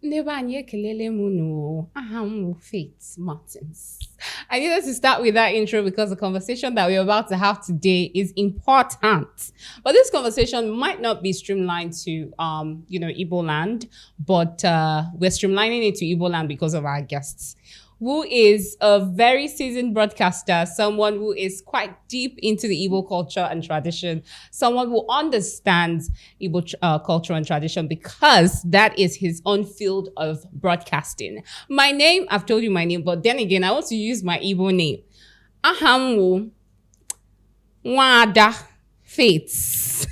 Nebanye kelele munu. Aham Faith Martins. I needed to start with that intro because the conversation that we're about to have today is important. But this conversation might not be streamlined to Igbo land, but we're streamlining it to Igbo land because of our guests, who is a very seasoned broadcaster, someone who is quite deep into the Igbo culture and tradition, someone who understands Igbo culture and tradition because that is his own field of broadcasting. My name, I've told you my name, but then again, I want to use my Igbo name. Ahamwu Wada Fates.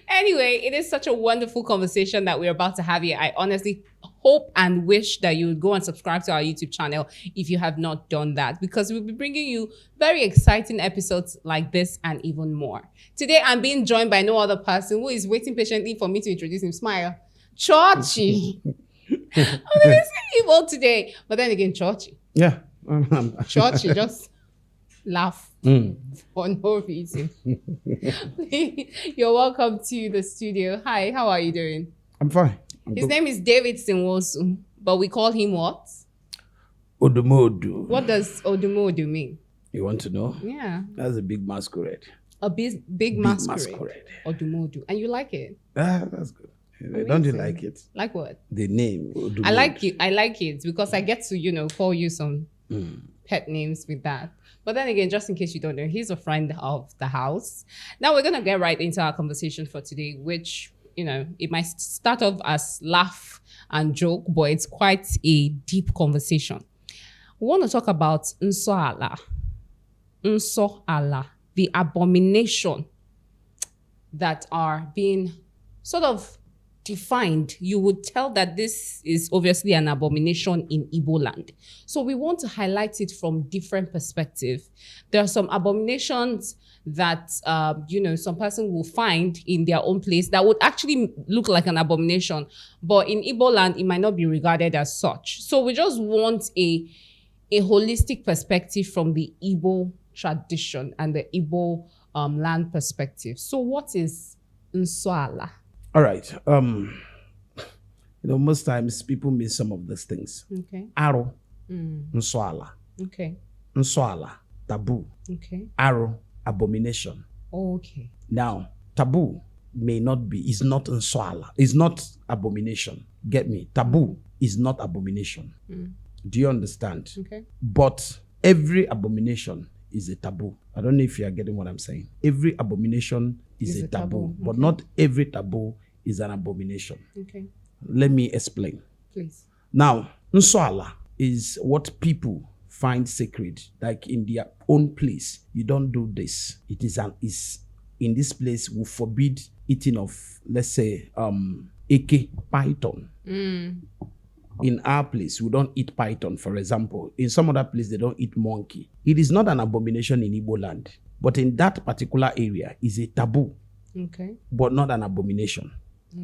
Anyway, it is such a wonderful conversation that we're about to have here. I honestly hope and wish that you would go and subscribe to our YouTube channel if you have not done that, because we'll be bringing you very exciting episodes like this and even more. Today, I'm being joined by no other person who is waiting patiently for me to introduce him. Smile. Churchy. I'm going evil today. But then again, Churchy. Yeah. Churchy, just laugh for no reason. You're welcome to the studio. Hi, how are you doing? I'm fine. His name is David Sinwosu, but we call him what? Odumodu. What does Odumodu mean? You want to know? Yeah. That's a big masquerade. A big masquerade. Odumodu. And you like it? That's good. Don't you like it? Like what? The name. Odumodu. I like it. I like it because I get to, call you some pet names with that. But then again, just in case you don't know, he's a friend of the house. Now we're going to get right into our conversation for today, which, it might start off as laugh and joke, but it's quite a deep conversation. We want to talk about Nso Ala, the abomination that are being sort of defined. You would tell that this is obviously an abomination in Igbo land. So we want to highlight it from different perspectives. There are some abominations that, some person will find in their own place that would actually look like an abomination. But in Igbo land, it might not be regarded as such. So we just want a holistic perspective from the Igbo tradition and the Igbo land perspective. So what is Nso Ala? All right. Most times people miss some of these things. Okay. Aro. Nso Ala. Okay. Nso Ala. Taboo. Okay. Aro. Abomination. Okay. Now, taboo is not Nso Ala. It's not abomination. Get me? Taboo is not abomination. Do you understand? Okay. But every abomination is a taboo. I don't know if you are getting what I'm saying. Every abomination is a taboo. But not every taboo is an abomination. Okay. Let me explain. Please. Now, Nso Ala is what people find sacred, like in their own place. You don't do this. It is in this place we forbid eating of, let's say, eke, python. In our place, we don't eat python, for example. In some other place, they don't eat monkey. It is not an abomination in Igbo land, but in that particular area is a taboo. Okay. But not an abomination.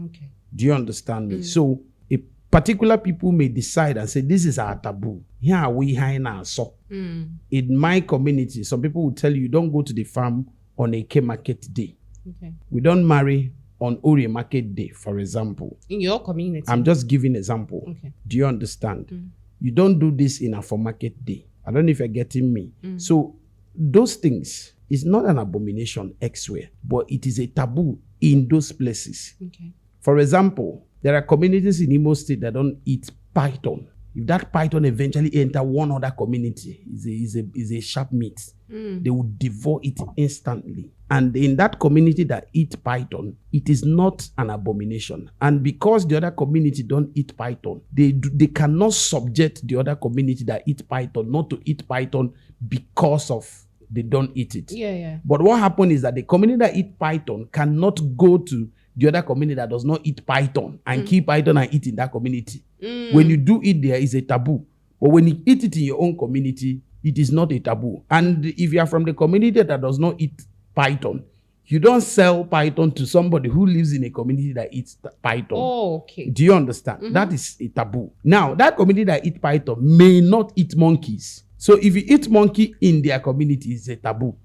Okay. Do you understand me? So a particular people may decide and say, this is our taboo. Here are we high now. So in my community, some people will tell you, don't go to the farm on a K market day. Okay. We don't marry on Ori market day, for example. In your community? I'm just giving example. Okay. Do you understand? You don't do this in a for market day. I don't know if you're getting me. So those things is not an abomination elsewhere, but it is a taboo in those places. Okay. For example, there are communities in Imo State that don't eat python. If that python eventually enter one other community, is a sharp meat. They will devour it instantly. And in that community that eat python, it is not an abomination. And because the other community don't eat python, they cannot subject the other community that eat python not to eat python because of they don't eat it. Yeah. But what happened is that the community that eat python cannot go to the other community that does not eat python and kill python and eat in that community. When you do it there, is a taboo. But when you eat it in your own community, it is not a taboo. And if you are from the community that does not eat python, you don't sell python to somebody who lives in a community that eats python. Oh, okay. Do you understand? That is a taboo. Now, that community that eat python may not eat monkeys. So if you eat monkey in their community, it's a taboo.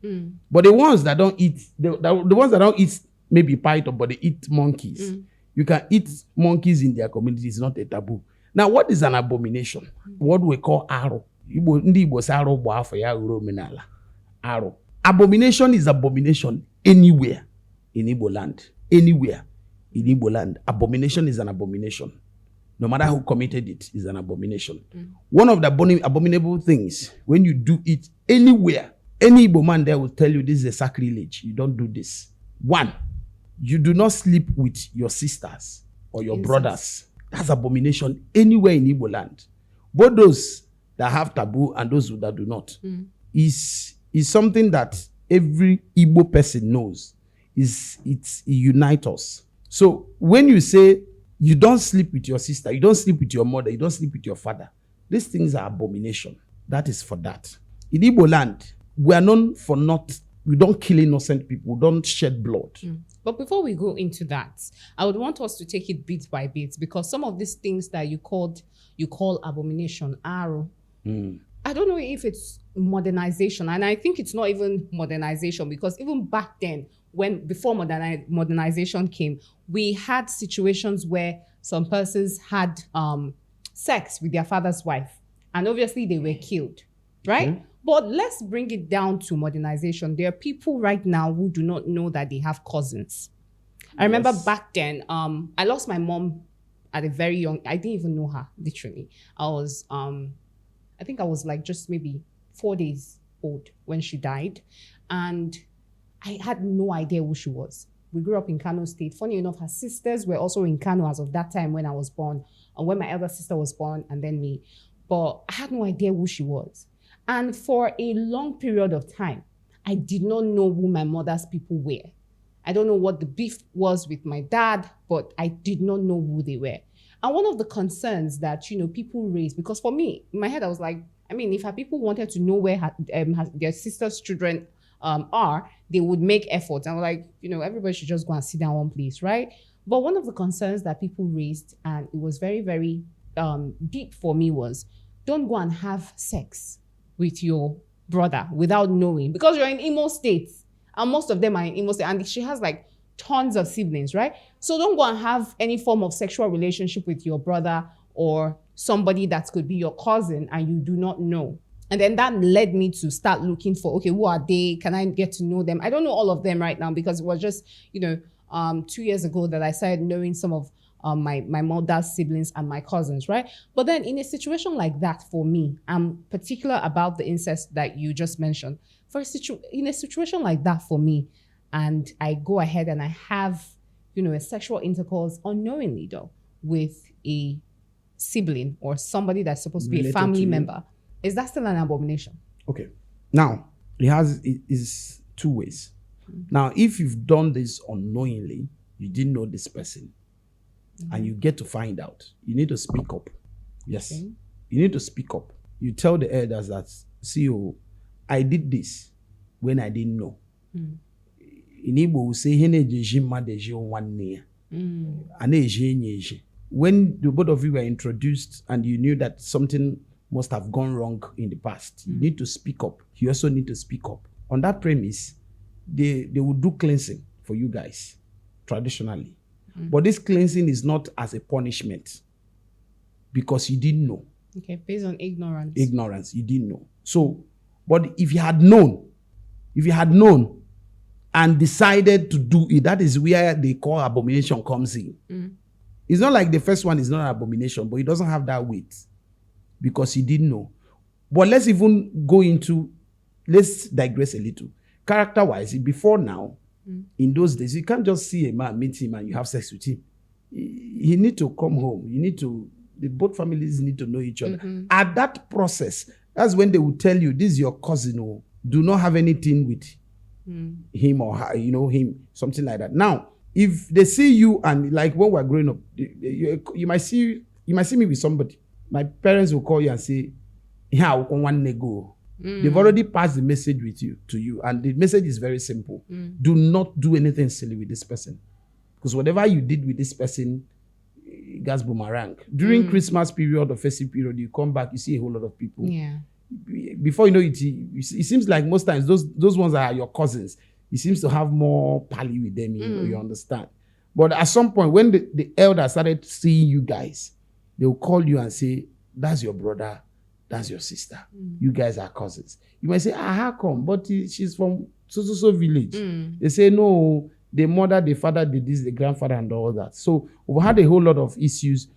But the ones that don't eat, the ones that don't eat maybe python, but they eat monkeys, You can eat monkeys in their community. It's not a taboo. Now, what is an abomination? What we call aro. Ndị Igbo say aro bụ afọ ya uru omenala. Aro. Abomination is abomination anywhere in Igbo land. Anywhere in Igbo land. Abomination is an abomination. No matter who committed it, is an abomination. One of the abominable things, when you do it anywhere, any Igbo man there will tell you this is a sacrilege. You don't do this. One, you do not sleep with your sisters or your brothers. That's abomination anywhere in Igbo land. Both those that have taboo and those that do not. Is something that every Igbo person knows. It unites us. So when you say you don't sleep with your sister, you don't sleep with your mother, you don't sleep with your father, these things are abomination. That is for that. In Igbo land, we are known for we don't kill innocent people, we don't shed blood. But before we go into that, I would want us to take it bit by bit, because some of these things that you call abomination, aro, I don't know if it's modernization, and I think it's not even modernization, because even back then, before modernization came, we had situations where some persons had sex with their father's wife, and obviously they were killed, right? But let's bring it down to modernization. There are people right now who do not know that they have cousins. I remember back then, I lost my mom at a very young, I didn't even know her, literally. I think I was like just maybe 4 days old when she died. And I had no idea who she was. We grew up in Kano State. Funny enough, her sisters were also in Kano as of that time when I was born, and when my elder sister was born, and then me. But I had no idea who she was. And for a long period of time, I did not know who my mother's people were. I don't know what the beef was with my dad, but I did not know who they were. And one of the concerns that, people raise, because for me, in my head, I was like, I mean, if her people wanted to know where their sister's children are, they would make efforts. And I'm like, everybody should just go and sit down one place, right? But one of the concerns that people raised, and it was very, very deep for me, was don't go and have sex with your brother without knowing, because you're in Imo State, and most of them are in Imo State, and she has like tons of siblings, right? So don't go and have any form of sexual relationship with your brother or somebody that could be your cousin and you do not know. And then that led me to start looking for, okay, who are they? Can I get to know them? I don't know all of them right now, because it was just, 2 years ago that I started knowing some of my mother's siblings and my cousins, right? But then in a situation like that, for me, I'm particular about the incest that you just mentioned. In a situation like that for me, and I go ahead and I have, a sexual intercourse unknowingly though, with a sibling or somebody that's supposed to be a family member, is that still an abomination? Okay. Now, it is two ways. Now, if you've done this unknowingly, you didn't know this person, and you get to find out, you need to speak up. Yes. Okay. You need to speak up. You tell the elders that, see, I did this when I didn't know. In Igbo, we say, when the both of you were introduced and you knew that something must have gone wrong in the past, you need to speak up. You also need to speak up. On that premise, they will do cleansing for you guys, traditionally. But this cleansing is not as a punishment, because you didn't know. Okay, based on ignorance. Ignorance, you didn't know. So, but if you had known and decided to do it, that is where they call abomination comes in. It's not like the first one is not an abomination, but it doesn't have that weight because you didn't know. But let's digress a little. Character-wise, before now, in those days, you can't just see a man, meet him, and you have sex with him. He need to come home. Both families need to know each other. At that process, that's when they will tell you, this is your cousin, do not have anything with him or her, him, something like that. Now, if they see you, and like when we're growing up, you might see me with somebody. My parents will call you and say, yeah, I want to go. They've already passed the message to you, and the message is very simple. Do not do anything silly with this person, because whatever you did with this person, it gets boomerang. During Christmas period or festive period, you come back, you see a whole lot of people. Yeah. Before you know it, it seems like most times those ones are your cousins. It seems to have more pally with them, you understand. But at some point, when the elder started seeing you guys, they will call you and say, that's your brother, that's your sister. You guys are cousins. You might say, how come? But she's from so village. They say, no, the mother, the father did this, the grandfather and all that. So we've had a whole lot of issues.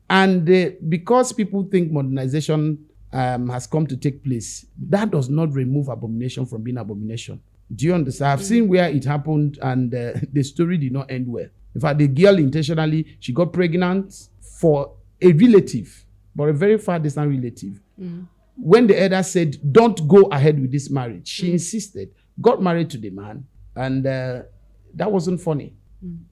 And because people think modernization has come to take place, that does not remove abomination from being abomination. Do you understand? I've seen where it happened and the story did not end well. In fact, the girl intentionally, she got pregnant for a relative, but a very far distant relative. When the elder said, don't go ahead with this marriage, she insisted, got married to the man, and that wasn't funny.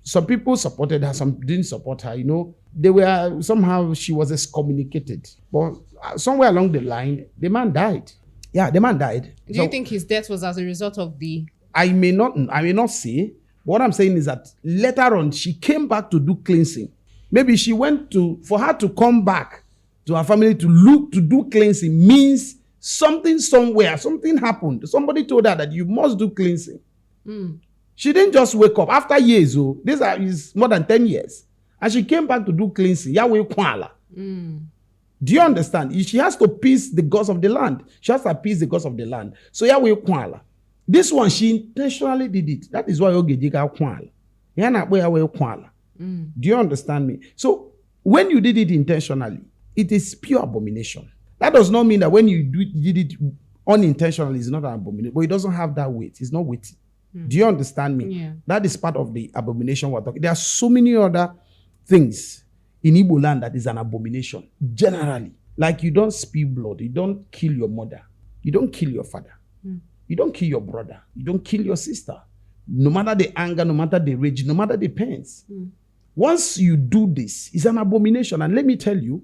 Some people supported her, some didn't support her. You know, they were somehow, she was excommunicated. But somewhere along the line, the man died. Yeah, the man died. Do you think his death was as a result of the... I may not say. But what I'm saying is that later on, she came back to do cleansing. Maybe she went to, for her to come back to her family to do cleansing means something somewhere, something happened. Somebody told her that you must do cleansing. She didn't just wake up. After years, this is more than 10 years. And she came back to do cleansing. Yahweh Kwala. Do you understand? She has to appease the gods of the land. She has to appease the gods of the land. So Yahweh Kwala. This one, she intentionally did it. That is why Ogejika Kwala. Yahweh Kwala. Do you understand me? So when you did it intentionally, it is pure abomination. That does not mean that when you did it unintentionally, it's not an abomination. But it doesn't have that weight. It's not weighty. Do you understand me? Yeah. That is part of the abomination we're talking. There are so many other things in Igbo land that is an abomination. Generally. Like you don't spill blood. You don't kill your mother. You don't kill your father. You don't kill your brother. You don't kill your sister. No matter the anger, no matter the rage, no matter the pains. Once you do this, it's an abomination. And let me tell you,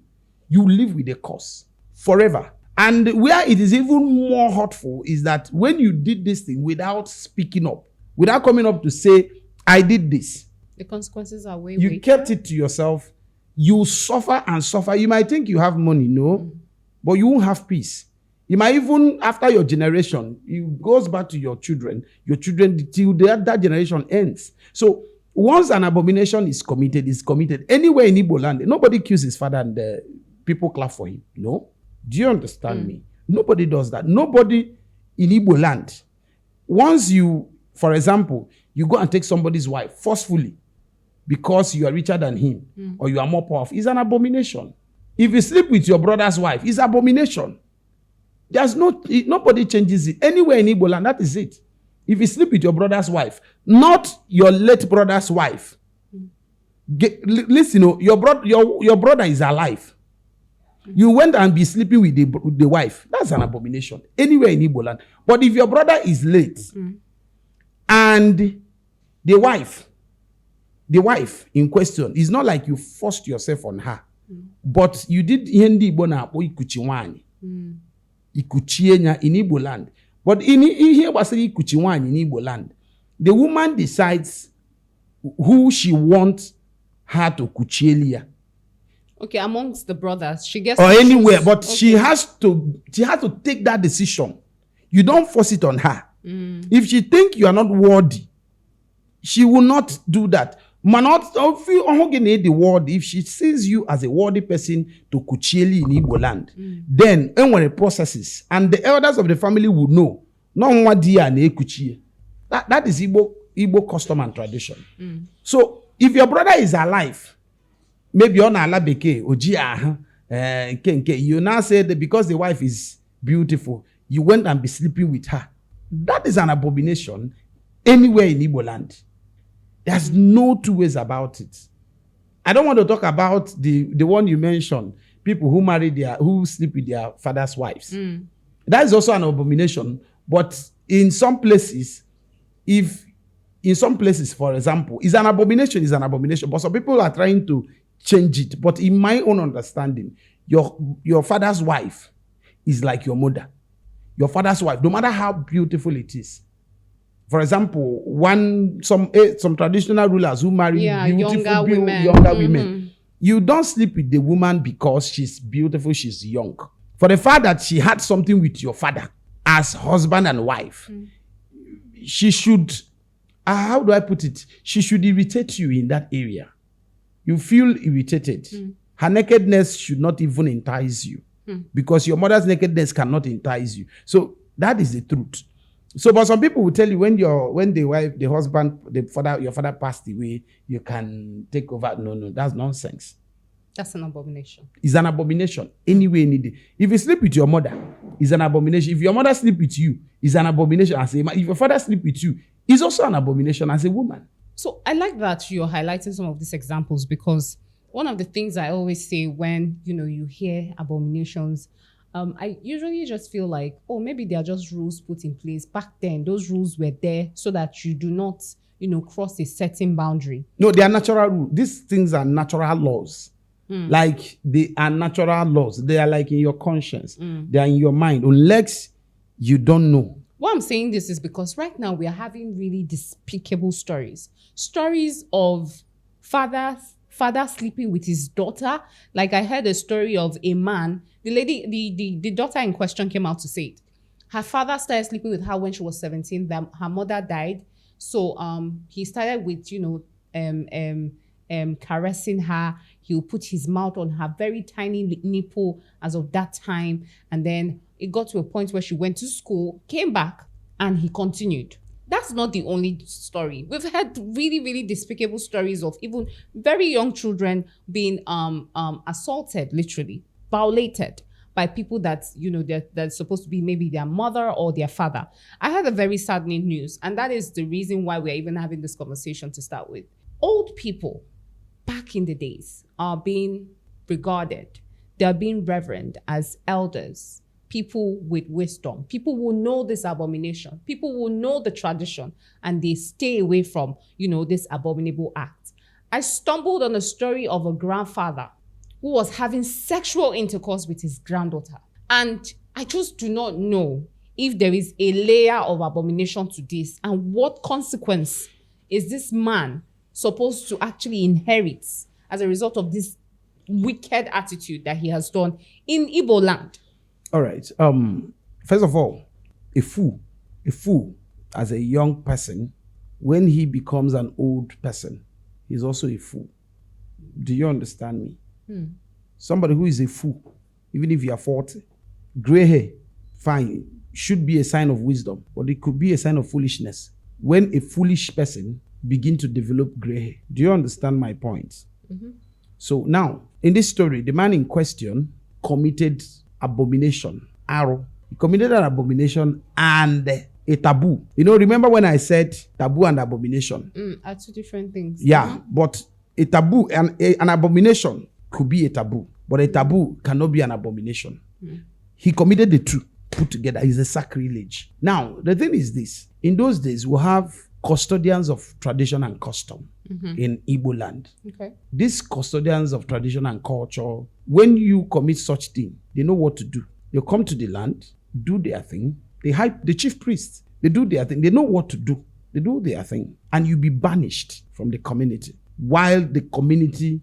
you live with a curse forever. And where it is even more hurtful is that when you did this thing without speaking up, without coming up to say, I did this. The consequences are way You kept it to yourself. You suffer and suffer. You might think you have money, no, but you won't have peace. You might even, after your generation, it goes back to your children till that generation ends. So once an abomination is committed, anywhere in Igbo land, nobody kills his father and people clap for him. No. Do you understand me? Nobody does that. Nobody in Igbo land. Once you, for example, you go and take somebody's wife forcefully because you are richer than him or you are more powerful, it's an abomination. If you sleep with your brother's wife, it's abomination. Nobody changes it. Anywhere in Igbo land, that is it. If you sleep with your brother's wife, not your late brother's wife. Listen, your brother is alive. You went and be sleeping with the wife. That's an abomination. Anywhere in Igbo land. But if your brother is late and the wife in question, it's not like you forced yourself on her. But you did Hindi Bona or Ikuchiwani. Ikuchienya in Igbo land. But in here was Ikuchiwani in Igbo land. The woman decides who she wants her to kuchielia. Okay, amongst the brothers, she gets or anywhere, but okay. she has to take that decision. You don't force it on her. If she think you are not worthy, she will not do that. The word, if she sees you as a worthy person to kuchieli in Igbo land, then when it processes, and the elders of the family will know, that is Igbo custom and tradition. So if your brother is alive, maybe on Alabeke, you now say that because the wife is beautiful, you went and be sleeping with her. That is an abomination anywhere in Igbo land. There's no two ways about it. I don't want to talk about the one you mentioned, people who sleep with their father's wives. That is also an abomination. But in some places, for example, is an abomination. But some people are trying to change it. But in my own understanding, your father's wife is like your mother. Your father's wife, no matter how beautiful it is. For example, some traditional rulers who marry beautiful younger women. You don't sleep with the woman because she's beautiful, she's young. For the fact that she had something with your father as husband and wife, she should how do I put it? She should irritate you in that area. You feel irritated. Her nakedness should not even entice you because your mother's nakedness cannot entice you. So that is the truth. So, but some people will tell you when the husband, your father passed away, you can take over. No, that's nonsense. That's an abomination. It's an abomination. Anyway, any day. If you sleep with your mother, it's an abomination. If your mother sleep with you, it's an abomination as a man. If your father sleep with you, it's also an abomination as a woman. So I like that you're highlighting some of these examples because one of the things I always say when, you hear abominations, I usually just feel like, maybe they are just rules put in place. Back then, those rules were there so that you do not, cross a certain boundary. No, they are natural rules. These things are natural laws. Like they are natural laws. They are like in your conscience. They are in your mind. Unless you don't know. Why I'm saying this is because right now we are having really despicable stories. Stories of father sleeping with his daughter. Like I heard a story of a man. The lady, the daughter in question came out to say it. Her father started sleeping with her when she was 17. Her mother died. So he started with, caressing her. He'll put his mouth on her very tiny nipple as of that time. And then it got to a point where she went to school, came back, and he continued. That's not the only story. We've had really, really despicable stories of even very young children being assaulted, literally, violated by people that, that's supposed to be maybe their mother or their father. I had a very saddening news, and that is the reason why we're even having this conversation to start with. Old people back in the days are being regarded, they're being reverenced as elders, people with wisdom. People will know this abomination. People will know the tradition and they stay away from, this abominable act. I stumbled on a story of a grandfather who was having sexual intercourse with his granddaughter. And I just do not know if there is a layer of abomination to this and what consequence is this man supposed to actually inherit as a result of this wicked attitude that he has done in Igbo land. All right. First of all, a fool as a young person, when he becomes an old person, he's also a fool. Do you understand me? Somebody who is a fool, even if you are 40, gray hair, fine, should be a sign of wisdom, but it could be a sign of foolishness. When a foolish person begin to develop gray hair. Do you understand my point? So now, in this story, the man in question committed abomination, arrow. He committed an abomination and a taboo. Remember when I said taboo and abomination? Are two different things. Yeah, but a taboo and an abomination could be a taboo, but a taboo cannot be an abomination. He committed the two put together. It's a sacrilege. Now, the thing is this. In those days, we have custodians of tradition and custom in Igbo land. Okay. These custodians of tradition and culture, when you commit such thing, they know what to do. They come to the land, do their thing. They hype the chief priests. They do their thing. They know what to do. They do their thing. And you be banished from the community while the community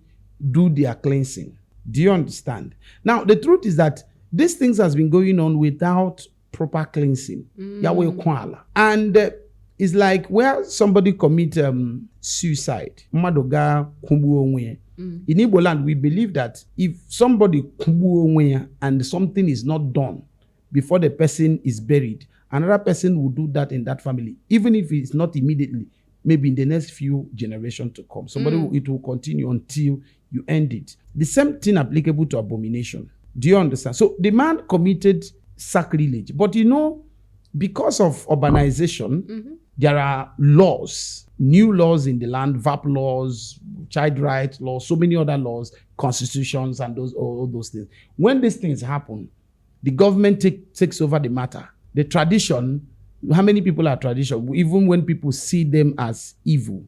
do their cleansing. Do you understand? Now, the truth is that these things has been going on without proper cleansing. Yahweh Kwala. And it's like where somebody commit suicide. Madoga kumbu onwe. In Igbo land, we believe that if somebody kumbu onwe and something is not done before the person is buried, another person will do that in that family, even if it's not immediately, maybe in the next few generations to come. It will continue until you end it. The same thing applicable to abomination. Do you understand? So the man committed sacrilege, but because of urbanization, there are laws, new laws in the land, VAP laws, child rights laws, so many other laws, constitutions, and all those things. When these things happen, the government takes over the matter. The tradition, how many people are traditional? Even when people see them as evil,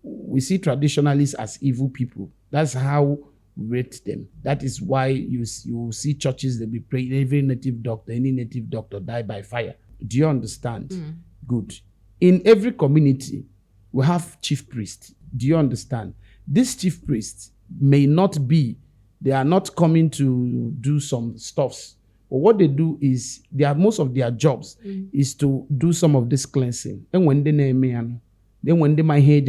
we see traditionalists as evil people. That's how we rate them. That is why you see churches, they be praying, any native doctor die by fire. Do you understand? Good. In every community, we have chief priests. Do you understand? These chief priests may not be, they are not coming to do some stuffs. But what they do is, most of their jobs is to do some of this cleansing. And when they name Then when they might hear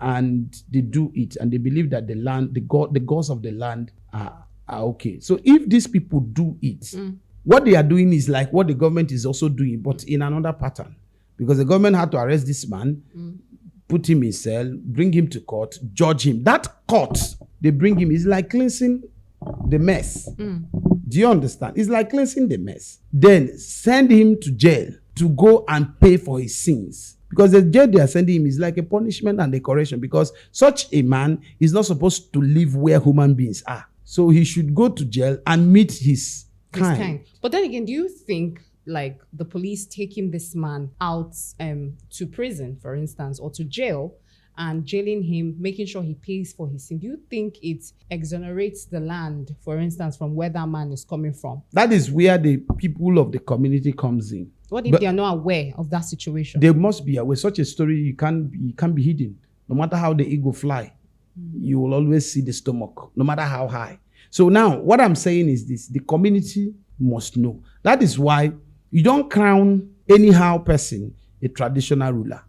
and they do it, and they believe that the gods of the land are okay. So if these people do it, what they are doing is like what the government is also doing, but in another pattern. Because the government had to arrest this man, put him in cell, bring him to court, judge him. That court they bring him is like cleansing the mess. Do you understand? It's like cleansing the mess. Then send him to jail to go and pay for his sins. Because the jail they are sending him is like a punishment and a correction. Because such a man is not supposed to live where human beings are. So he should go to jail and meet his kind. But then again, do you think like the police taking this man out to prison, for instance, or to jail, and jailing him, making sure he pays for his sin, do you think it exonerates the land, for instance, from where that man is coming from? That is where the people of the community comes in. What if they are not aware of that situation? They must be aware. Such a story, you can't be hidden. No matter how the eagle fly, you will always see the stomach, no matter how high. So now, what I'm saying is this: the community must know. That is why you don't crown anyhow person a traditional ruler.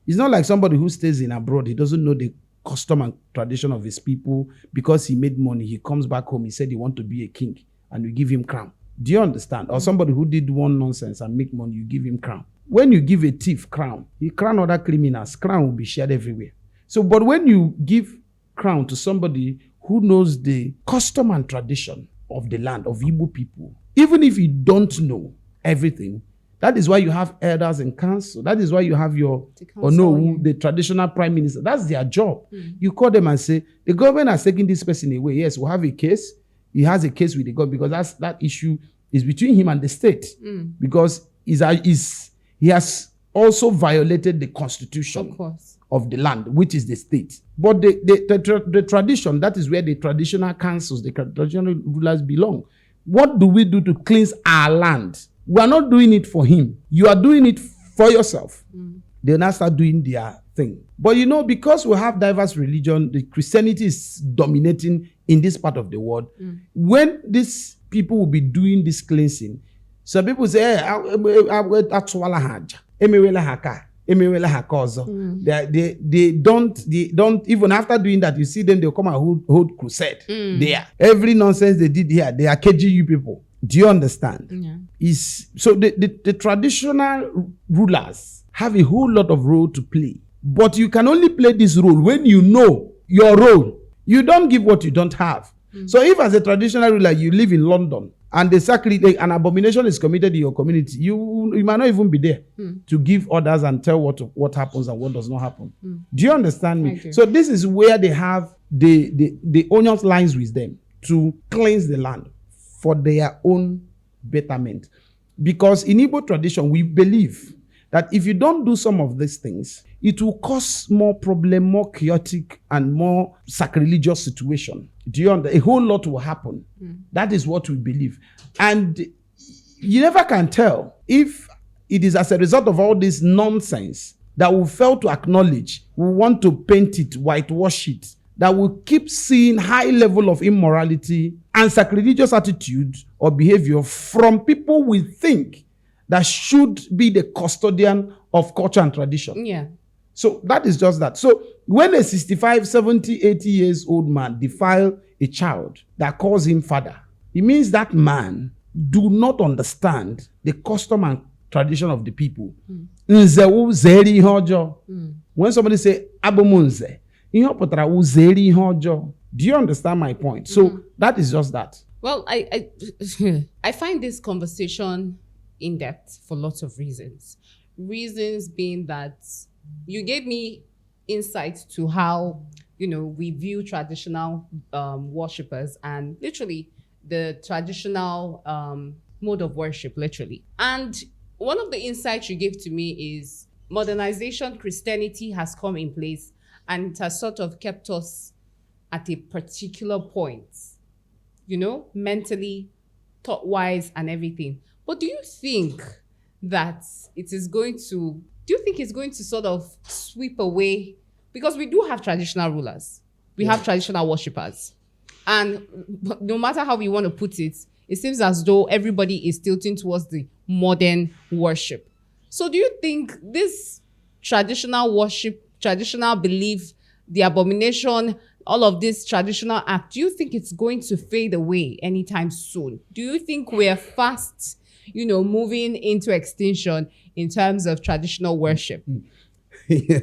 It's not like somebody who stays in abroad. He doesn't know the custom and tradition of his people. Because he made money, he comes back home, he said he want to be a king, and we give him crown. Do you understand? Or somebody who did one nonsense and make money, you give him crown. When you give a thief crown, he crown other criminals. Crown will be shared everywhere. So, but when you give crown to somebody who knows the custom and tradition of the land, of Igbo people, even if you don't know everything, that is why you have elders in council. That is why you have the traditional prime minister. That's their job. You call them and say, the government has taken this person away. Yes, we'll have a case. He has a case with the government because that issue is between him and the state. Because he has also violated the constitution of the land, which is the state. But the tradition, that is where the traditional councils, the traditional rulers belong. What do we do to cleanse our land? We are not doing it for him. You are doing it for yourself. They now start doing their thing. But because we have diverse religion, the Christianity is dominating in this part of the world. When these people will be doing this cleansing, some people say, they don't even after doing that, you see them, they'll come and hold crusade there. Every nonsense they did here, they are caging you people. Do you understand? Yeah. So the traditional rulers have a whole lot of role to play. But you can only play this role when you know your role. You don't give what you don't have. So if as a traditional ruler, you live in London and an abomination is committed in your community, you might not even be there to give orders and tell what happens and what does not happen. Do you understand me? So this is where they have the onion lines with them to cleanse the land for their own betterment. Because in Igbo tradition, we believe that if you don't do some of these things, it will cause more problem, more chaotic, and more sacrilegious situation. Do you understand? A whole lot will happen. That is what we believe. And you never can tell if it is as a result of all this nonsense that we fail to acknowledge, we want to paint it, whitewash it, that we keep seeing high level of immorality and sacrilegious attitude or behavior from people we think that should be the custodian of culture and tradition. Yeah. So that is just that. So when a 65, 70, 80 years old man defile a child that calls him father, it means that man do not understand the custom and tradition of the people. When somebody say Abomination, do you understand my point? So that is just that. Well, I find this conversation in depth for lots of reasons. Reasons being that you gave me insight to how, we view traditional worshippers and literally the traditional mode of worship, literally. And one of the insights you gave to me is modernization, Christianity has come in place and it has sort of kept us at a particular point, mentally, thought-wise, and everything. But do you think that it's going to sort of sweep away? Because we do have traditional rulers. We have traditional worshippers. And no matter how we want to put it, it seems as though everybody is tilting towards the modern worship. So do you think this traditional worship, traditional belief, the abomination, all of this traditional act, do you think it's going to fade away anytime soon? Do you think we're fast, moving into extinction in terms of traditional worship? Yeah.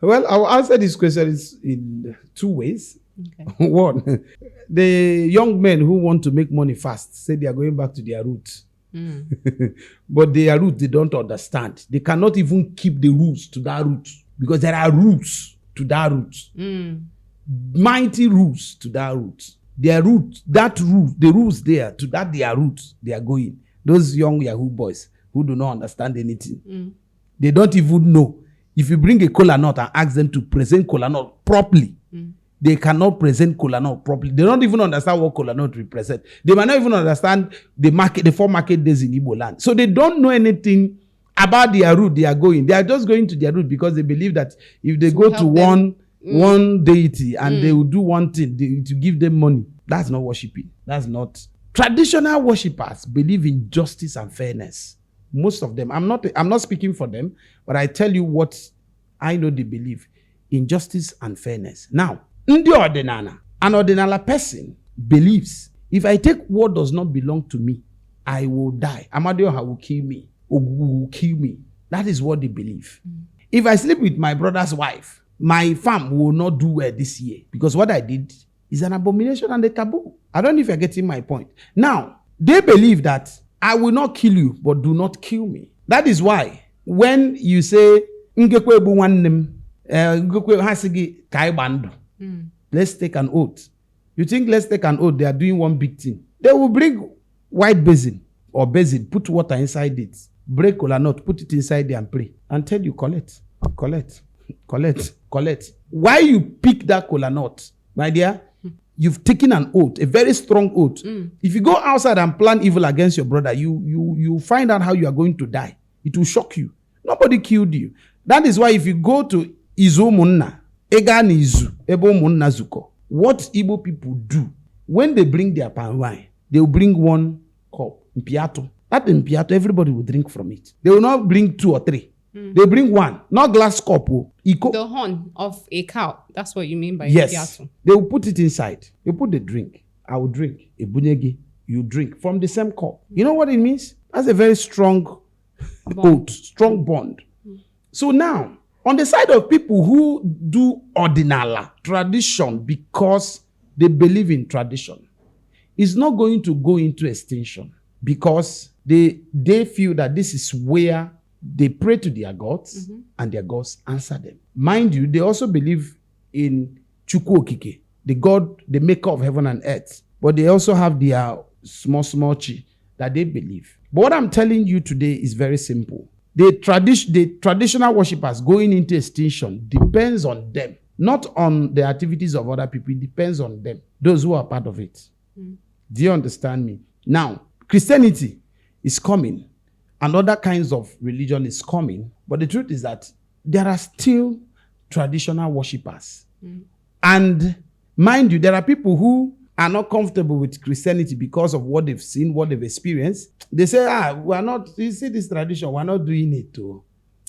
Well, I'll answer this question in two ways. Okay. One, the young men who want to make money fast say they are going back to their roots. But their roots, they don't understand. They cannot even keep the roots to that root, because there are roots to that root. Mighty roots to that root. Their root, that root, the roots there, to that their roots, they are going. Those young Yahoo boys who do not understand anything. They don't even know. If you bring a kola nut and ask them to present kola nut properly, they cannot present kola nut properly. They don't even understand what kola nut represent. They might not even understand the 4 market days in Igbo land. So they don't know anything about their route they are going. They are just going to their route because they believe that if they go to one deity and they will do one thing, to give them money. That's not worshiping. That's not. Traditional worshippers believe in justice and fairness. Most of them. I'm not speaking for them, but I tell you what I know they believe in: justice and fairness. Now, an ordinary person believes, if I take what does not belong to me, I will die. Amadioha will kill me. Ogu will kill me. That is what they believe. If I sleep with my brother's wife, my farm will not do well this year, because what I did is an abomination and a taboo. I don't know if you're getting my point. Now, they believe that I will not kill you, but do not kill me. That is why when you say, let's take an oath. You think let's take an oath, they are doing one big thing. They will bring white basin or basin, put water inside it, break kola nut, put it inside there and pray, and tell you, collect. Why you pick that kola nut, my dear? You've taken an oath, a very strong oath. If you go outside and plan evil against your brother, you find out how you are going to die. It will shock you. Nobody killed you. That is why if you go to Izu Munna, Egan Izu, Ebo Munna Zuko, what Igbo people do, when they bring their palm wine, they will bring one cup, mpiato. That mpiato, everybody will drink from it. They will not bring 2 or 3. They bring one, not glass cup. The horn of a cow. That's what you mean by yes. Mpiato. They will put it inside. You put the drink. I will drink. A bunyegi, you drink from the same cup. You know what it means? That's a very strong oath, strong bond. So now, on the side of people who do ordinala, tradition, because they believe in tradition, it's not going to go into extinction, because they feel that this is where they pray to their gods, and their gods answer them. Mind you, they also believe in Chukwu Okike, the God, the maker of heaven and earth. But they also have their small chi that they believe. But what I'm telling you today is very simple. The traditional worshippers going into extinction depends on them, not on the activities of other people. It depends on them, those who are part of it. Do you understand me? Now, Christianity is coming, and other kinds of religion is coming. But the truth is that there are still traditional worshippers. And mind you, there are people who are not comfortable with Christianity because of what they've seen, what they've experienced. They say, we're not, you see this tradition, we're not doing it too.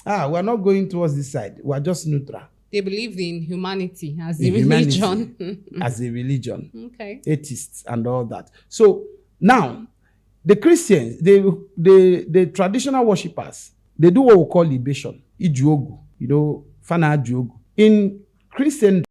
We're not going towards this side. We're just neutral. They believe in humanity as a religion. As a religion. Okay. Atheists and all that. So now, the Christians, the traditional worshippers, they do what we call libation. Ijuogu, fana juogu. In Christendom,